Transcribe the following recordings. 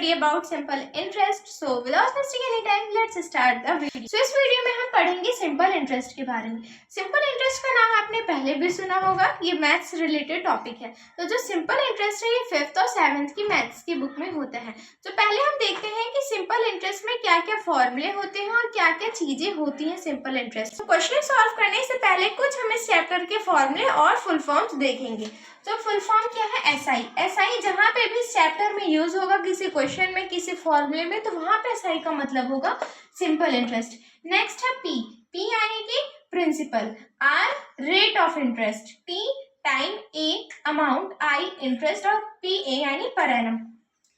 study about simple interest. So without wasting any time, let's start the video. So इस video में हम पढ़ेंगे simple interest के बारे में. सिंपल इंटरेस्ट का नाम आपने पहले भी सुना होगा. ये मैथ्स रिलेटेड टॉपिक है. तो जो सिंपल इंटरेस्ट है ये 5th और 7th की मैथ्स की बुक में होता है. तो पहले हम देखते हैं कि सिंपल इंटरेस्ट में क्या क्या फॉर्मूले होते हैं और क्या क्या चीजें होती हैं सिंपल इंटरेस्ट. तो क्वेश्चन सॉल्व करने से पहले कुछ हम इस चैप्टर के फॉर्मूले और फुल फॉर्म्स देखेंगे. तो फुल फॉर्म क्या है? एसआई. एसआई जहाँ पे भी इस चैप्टर में यूज होगा किसी क्वेश्चन में किसी फॉर्मूले में, तो वहां पे एसआई का मतलब होगा सिंपल इंटरेस्ट. नेक्स्ट है पी. पी यानी कि principal. R rate of interest. T time. A amount. I interest. और पी ए यानी पर एनम.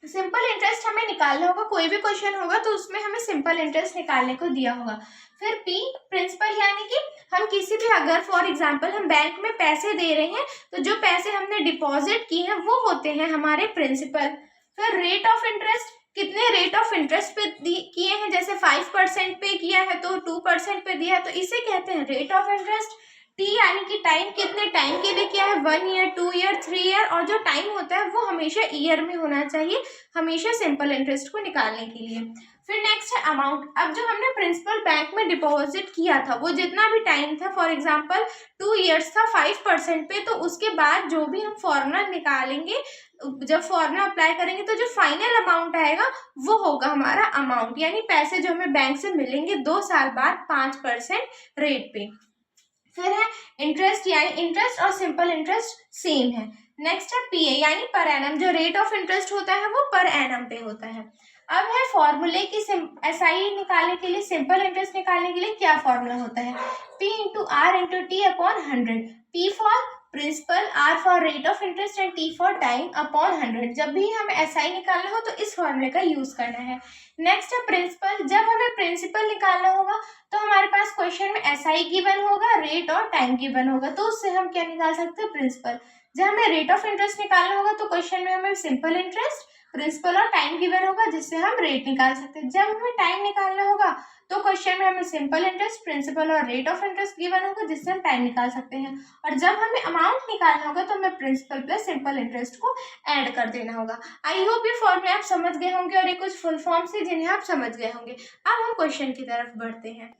सिंपल इंटरेस्ट हमें निकालना होगा. कोई भी क्वेश्चन होगा तो उसमें हमें सिंपल इंटरेस्ट निकालने को दिया होगा. फिर पी प्रिंसिपल यानी कि हम किसी भी, अगर फॉर एग्जांपल हम बैंक में पैसे दे रहे हैं तो जो पैसे हमने डिपॉजिट किए हैं वो होते हैं हमारे प्रिंसिपल. फिर रेट ऑफ इंटरेस्ट, कितने रेट ऑफ इंटरेस्ट पे किए हैं, जैसे 5% पे किया है तो 2% पे दिया है तो इसे कहते हैं रेट ऑफ इंटरेस्ट. टी यानी कि टाइम, कितने टाइम के लिए किया है, 1 ईयर, 2 ईयर, 3 ईयर, और जो टाइम होता है वो हमेशा ईयर में होना चाहिए हमेशा सिंपल इंटरेस्ट को निकालने के लिए. फिर नेक्स्ट है अमाउंट. अब जो हमने प्रिंसिपल बैंक में डिपॉजिट किया था वो जितना भी टाइम था, फॉर एग्जांपल 2 ईयर्स था 5% पे, तो उसके बाद जो भी हम फॉर्मूला निकालेंगे, जब फॉर्मूला अप्लाई करेंगे तो जो फाइनल अमाउंट आएगा वो होगा हमारा अमाउंट, यानी पैसे जो हमें बैंक से मिलेंगे 2 साल बाद 5% रेट पे. फिर है इंटरेस्ट, यानी इंटरेस्ट और सिंपल इंटरेस्ट सेम है. नेक्स्ट है पीए यानी पर एनम. जो रेट ऑफ इंटरेस्ट होता है वो पर एनम पे होता है. अब है फॉर्मूले की एसआई निकालने के लिए, सिंपल इंटरेस्ट निकालने के लिए क्या फॉर्मूला होता है? P into R into T upon 100. P for principal, R for rate of interest and T for time upon 100. जब भी हमें एसआई निकालना हो तो इस फॉर्मूले का यूज करना है. नेक्स्ट है प्रिंसिपल. जब हमें प्रिंसिपल निकालना होगा तो हमारे पास क्वेश्चन में एसआई गिवन होगा, रेट और टाइम गिवन होगा, तो उससे हम क्या निकाल सकते हैं? प्रिंसिपल. जब हमें रेट ऑफ इंटरेस्ट निकालना होगा तो क्वेश्चन में हमें सिंपल इंटरेस्ट, प्रिंसिपल और टाइम गिवन होगा जिससे हम रेट निकाल सकते हैं. जब हमें टाइम निकालना होगा तो क्वेश्चन में हमें सिंपल इंटरेस्ट, प्रिंसिपल और रेट ऑफ इंटरेस्ट गिवन होगा जिससे हम टाइम निकाल सकते हैं. और जब हमें अमाउंट निकालना होगा तो हमें प्रिंसिपल प्लस सिंपल इंटरेस्ट को ऐड कर देना होगा. आई होप ये फॉर्मूले आप समझ गए होंगे और ये कुछ फुल फॉर्म से जिन्हें आप समझ गए होंगे. अब हम क्वेश्चन की तरफ बढ़ते हैं.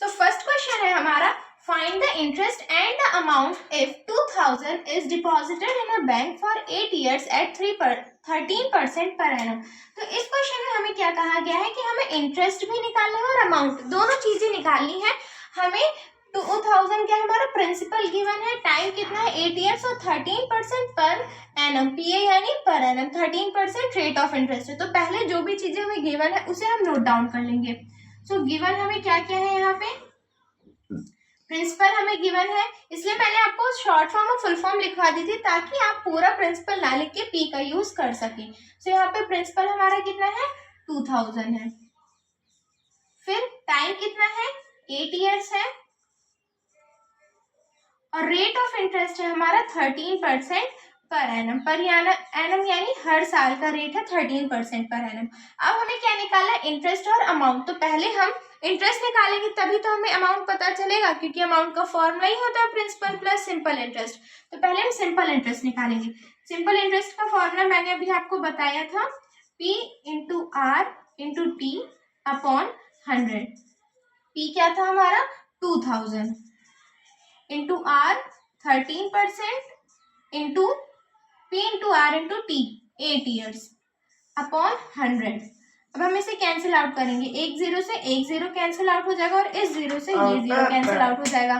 तो फर्स्ट क्वेश्चन है हमारा, find the interest and the amount if 2000 is deposited in a bank for 8 years at 13% per annum. तो इस क्वेश्चन में हमें क्या कहा गया है कि हमें इंटरेस्ट भी निकालना है और अमाउंट, दोनों चीजें निकालनी है. हमें 2000 क्या हमारा प्रिंसिपल गिवन है, टाइम कितना है 8 ईयर्स और 13% पर एनम. पीए यानी per annum. 13% rate of interest है. तो पहले जो भी चीजें हमें गिवन है उसे हम नोट डाउन कर लेंगे. सो गिवन हमें क्या क्या है, यहाँ पे प्रिंसिपल हमें गिवन है, इसलिए मैंने आपको शॉर्ट फॉर्म और फुल फॉर्म लिखवा दी थी ताकि आप पूरा प्रिंसिपल ना लिख के पी का यूज कर सकें. सो यहाँ पे प्रिंसिपल हमारा कितना है 2000 है. फिर टाइम कितना है 8 ईयर्स है और रेट ऑफ इंटरेस्ट है हमारा 13% पर एनम. पर एनम यानी हर साल का रेट है 13% पर एनम. अब हमें क्या निकालना है? इंटरेस्ट और अमाउंट. तो पहले हम इंटरेस्ट निकालेंगे तभी तो हमें अमाउंट पता चलेगा, क्योंकि अमाउंट का फॉर्मूला ही होता है प्रिंसिपल प्लस सिंपल इंटरेस्ट. तो पहले हम सिंपल इंटरेस्ट निकालेंगे. सिंपल इंटरेस्ट का फॉर्मूला मैंने अभी आपको बताया था, P into R into T upon 100. P क्या था हमारा 2000 into R 13% into P into R into T 8 years upon 100. अब हम इसे कैंसिल आउट करेंगे. एक जीरो से एक जीरो कैंसिल आउट हो जाएगा और इस जीरो से ये जीरो कैंसिल आउट हो जाएगा.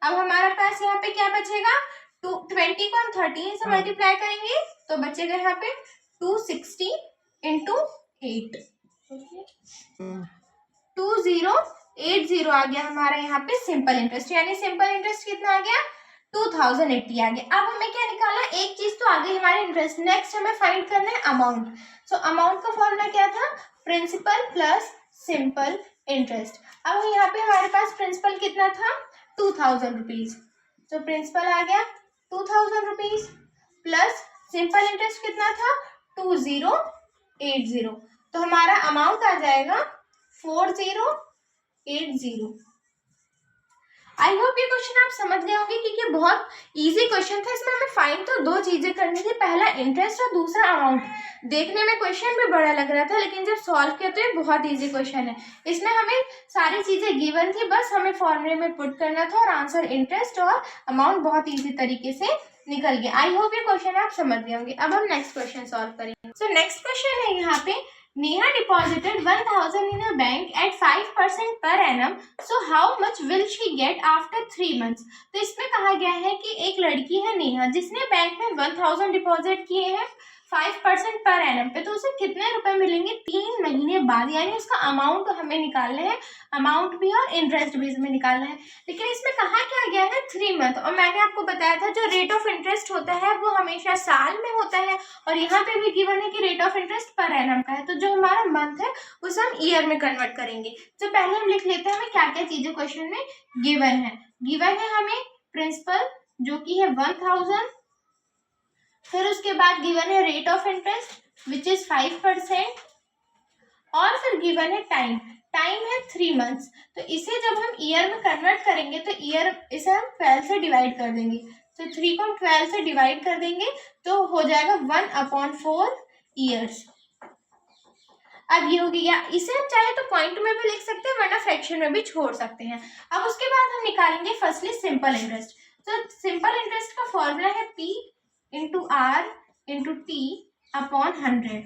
अब हमारे पास यहाँ पे क्या बचेगा? 20 को हम 13 से मल्टीप्लाई करेंगे तो बचेगा यहाँ पे 260 इंटू 8. 2080 आ गया हमारा यहाँ पे सिंपल इंटरेस्ट. यानी सिंपल इंटरेस्ट कितना आ गया 2080 आ गया. अब हमें क्या निकालना? एक चीज तो आ गई हमारे इंटरेस्ट. नेक्स्ट हमें फाइंड करना है अमाउंट. सो अमाउंट का फॉर्मूला क्या था? Principal plus simple interest. अब यहाँ पे हमारे पास प्रिंसिपल कितना था 2000 रुपीज. तो प्रिंसिपल आ गया 2000 रुपीज प्लस सिंपल इंटरेस्ट कितना था 2080. तो हमारा अमाउंट आ जाएगा 4080. आई होप ये क्वेश्चन आप समझ गए होंगे क्योंकि ये बहुत इजी क्वेश्चन था। इसमें हमें फाइंड तो दो चीजें करनी थी, पहला इंटरेस्ट और दूसरा अमाउंट। देखने में क्वेश्चन भी बड़ा लग रहा था लेकिन जब सॉल्व किया तो ये बहुत इजी क्वेश्चन है। इसमें हमें सारी चीजें गिवन थी, बस हमें फॉर्मूले में पुट करना था और आंसर इंटरेस्ट और अमाउंट बहुत ईजी तरीके से निकल गया। आई होप ये क्वेश्चन आप समझ गए होंगे। अब हम नेक्स्ट क्वेश्चन सॉल्व करेंगे। सो नेक्स्ट क्वेश्चन है यहाँ पे, Neha deposited 1000 in a bank at 5% per annum. So how much will she get after 3 months? तो इसमें कहा गया है कि एक लड़की है नेहा जिसने बैंक में 1000 डिपॉजिट किए हैं 5% पर एनम पे, तो उसे कितने रुपए मिलेंगे 3 महीने बाद, यानी उसका अमाउंट हमें निकालना है, अमाउंट भी और इंटरेस्ट भी हमें निकालना है। लेकिन इसमें कहा क्या गया है 3 मंथ, और मैंने आपको बताया था जो रेट ऑफ इंटरेस्ट होता है वो हमेशा साल में होता है, और यहाँ पे भी गिवन है कि rate of interest per annum का है, तो जो हमारा मंथ है उसे हम ईयर में कन्वर्ट करेंगे। तो पहले हम लिख लेते हैं हमें क्या क्या चीजें क्वेश्चन में गिवन है। गिवन है हमें प्रिंसिपल जो कि है 1000, फिर उसके बाद गिवन है rate of interest which is 5%, और फिर गिवन है टाइम, टाइम है 3 मंथ्स। तो इसे जब हम ईयर में कन्वर्ट करेंगे तो ईयर इसे हम 12 से डिवाइड कर देंगे, तो 3 को हम 12 से डिवाइड कर देंगे तो हो जाएगा 1/4 ईयर्स। अब ये हो गया, इसे हम चाहे तो पॉइंट में भी लिख सकते हैं वरना फ्रैक्शन में भी छोड़ सकते हैं। अब उसके बाद हम निकालेंगे फर्स्टली सिंपल इंटरेस्ट। तो सिंपल इंटरेस्ट का फॉर्मूला है P into R into T upon 100।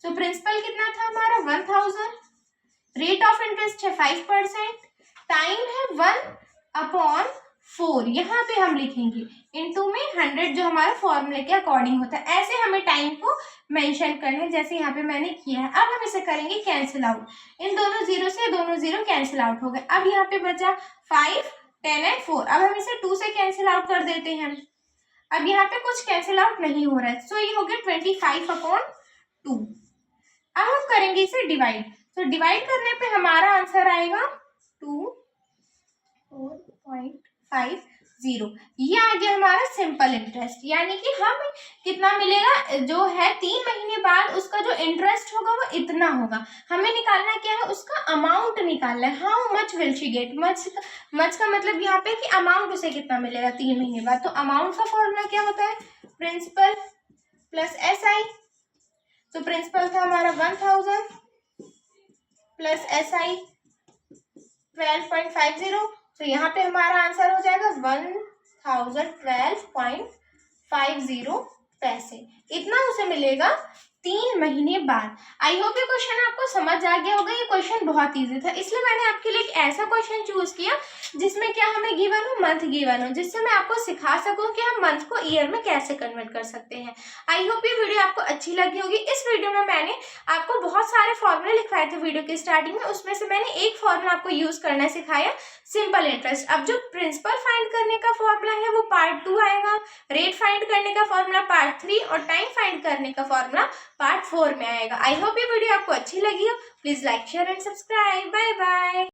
तो प्रिंसिपल कितना था हमारा 1000, रेट ऑफ इंटरेस्ट है 5%, टाइम है 1/4, यहाँ पे हम लिखेंगे इंटू में 100 जो हमारा फॉर्मूले के अकॉर्डिंग होता है। ऐसे हमें टाइम को मेंशन करना है जैसे यहाँ पे मैंने किया है। अब हम इसे करेंगे कैंसिल आउट, इन दोनों जीरो से दोनों जीरो कैंसिल आउट हो गए। अब यहाँ पे बचा 5, 10 एंड 4। अब हम इसे 2 से कैंसिल आउट कर देते हैं। अब यहाँ पे कुछ कैंसिल आउट नहीं हो रहा है, सो ये हो गया 25/2। अब हम करेंगे इसे डिवाइड, तो डिवाइड करने पे हमारा आंसर आएगा 24.50। ये आ गया हमारा सिंपल इंटरेस्ट, यानी कि हम कितना मिलेगा जो है 3 महीने बाद उसका जो इंटरेस्ट होगा वो इतना होगा। हमें निकालना क्या है, उसका अमाउंट निकालना है। How much will she get, much का मतलब यहाँ पे कि अमाउंट उसे कितना मिलेगा 3 महीने बाद। तो अमाउंट का फॉर्मूला क्या होता है, प्रिंसिपल प्लस SI। तो प्रिंसिपल था हमारा 1000 प्लस SI 12.50, तो यहाँ पे हमारा आंसर हो जाएगा 1012.50 पैसे, इतना उसे मिलेगा 3 महीने बाद। आई होप ये क्वेश्चन आपको समझ आ गया होगा। ये क्वेश्चन बहुत इजी था, इसलिए मैंने आपके लिए एक ऐसा क्वेश्चन चूज किया जिसमें क्या हमें गिवन हो, मंथ गिवन हो, जिससे मैं आपको सिखा सकूं कि हम मंथ को ईयर में कैसे कन्वर्ट कर सकते हैं। आई होप ये वीडियो आपको अच्छी लगी होगी। इस वीडियो में मैंने आपको बहुत सारे फॉर्मूले लिखवाए थे वीडियो के स्टार्टिंग में, उसमें से मैंने एक फॉर्मूला आपको यूज करना सिखाया, सिंपल इंटरेस्ट। अब जो प्रिंसिपल फाइंड करने का फॉर्मूला है वो पार्ट 2 आएगा, रेट फाइंड करने का फॉर्मूला पार्ट 3 और टाइम फाइंड करने का फॉर्मूला पार्ट 4 में आएगा। आई होप ये वीडियो आपको अच्छी लगी हो। Please like, share and subscribe. Bye bye.